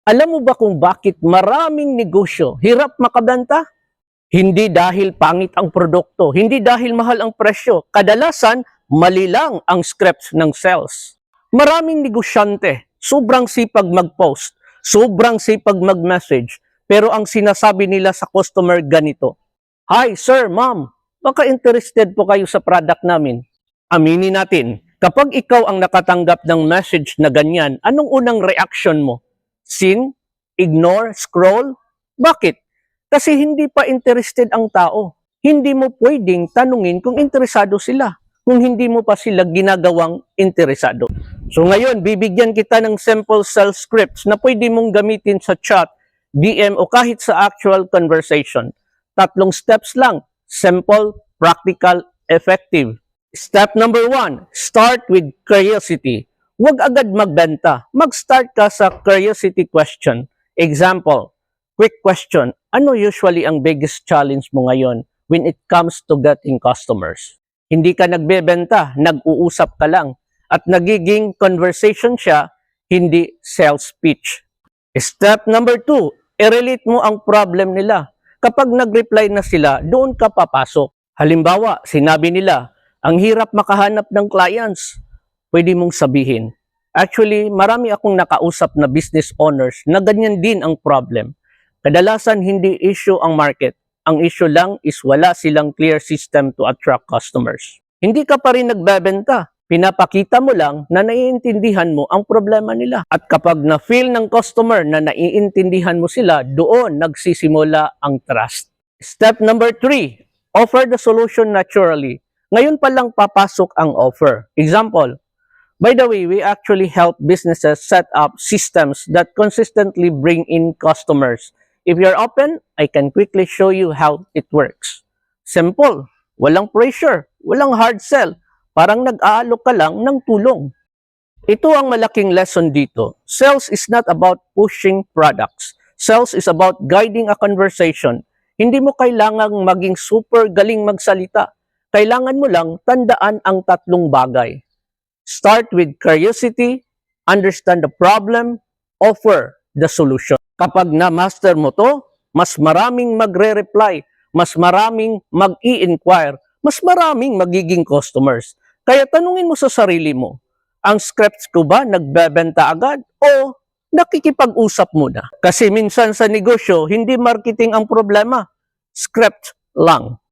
Alam mo ba kung bakit maraming negosyo hirap makabenta? Hindi dahil pangit ang produkto, hindi dahil mahal ang presyo. Kadalasan, mali lang ang scripts ng sales. Maraming negosyante, sobrang sipag mag-post, sobrang sipag mag-message, pero ang sinasabi nila sa customer ganito, "Hi, sir, ma'am, baka interested po kayo sa product namin." Aminin natin, kapag ikaw ang nakatanggap ng message na ganyan, anong unang reaction mo? Sin? Ignore? Scroll? Bakit? Kasi hindi pa interested ang tao. Hindi mo pwedeng tanungin kung interesado sila, kung hindi mo pa sila ginagawang interesado. So ngayon, bibigyan kita ng simple sales scripts na pwede mong gamitin sa chat, DM o kahit sa actual conversation. 3 steps lang. Simple, practical, effective. Step number 1, start with curiosity. Huwag agad magbenta. Mag-start ka sa curiosity question. Example, quick question. Ano usually ang biggest challenge mo ngayon when it comes to getting customers? Hindi ka nagbebenta, nag-uusap ka lang. At nagiging conversation siya, hindi sales pitch. Step number 2, i-relate mo ang problem nila. Kapag nag-reply na sila, doon ka papasok. Halimbawa, sinabi nila, ang hirap makahanap ng clients. Pwede mong sabihin, actually, marami akong nakausap na business owners na ganyan din ang problem. Kadalasan hindi issue ang market. Ang issue lang is wala silang clear system to attract customers. Hindi ka pa rin nagbebenta. Pinapakita mo lang na naiintindihan mo ang problema nila. At kapag na-feel ng customer na naiintindihan mo sila, doon nagsisimula ang trust. Step number 3, offer the solution naturally. Ngayon pa lang papasok ang offer. Example, by the way, we actually help businesses set up systems that consistently bring in customers. If you're open, I can quickly show you how it works. Simple, walang pressure, walang hard sell, parang nag-aalok ka lang ng tulong. Ito ang malaking lesson dito. Sales is not about pushing products. Sales is about guiding a conversation. Hindi mo kailangang maging super galing magsalita. Kailangan mo lang tandaan ang 3 bagay. Start with curiosity, understand the problem, offer the solution. Kapag na-master mo to, mas maraming magre-reply, mas maraming mag-i-inquire, mas maraming magiging customers. Kaya tanungin mo sa sarili mo, ang scripts ko ba nagbebenta agad o nakikipag-usap muna? Kasi minsan sa negosyo, hindi marketing ang problema, script lang.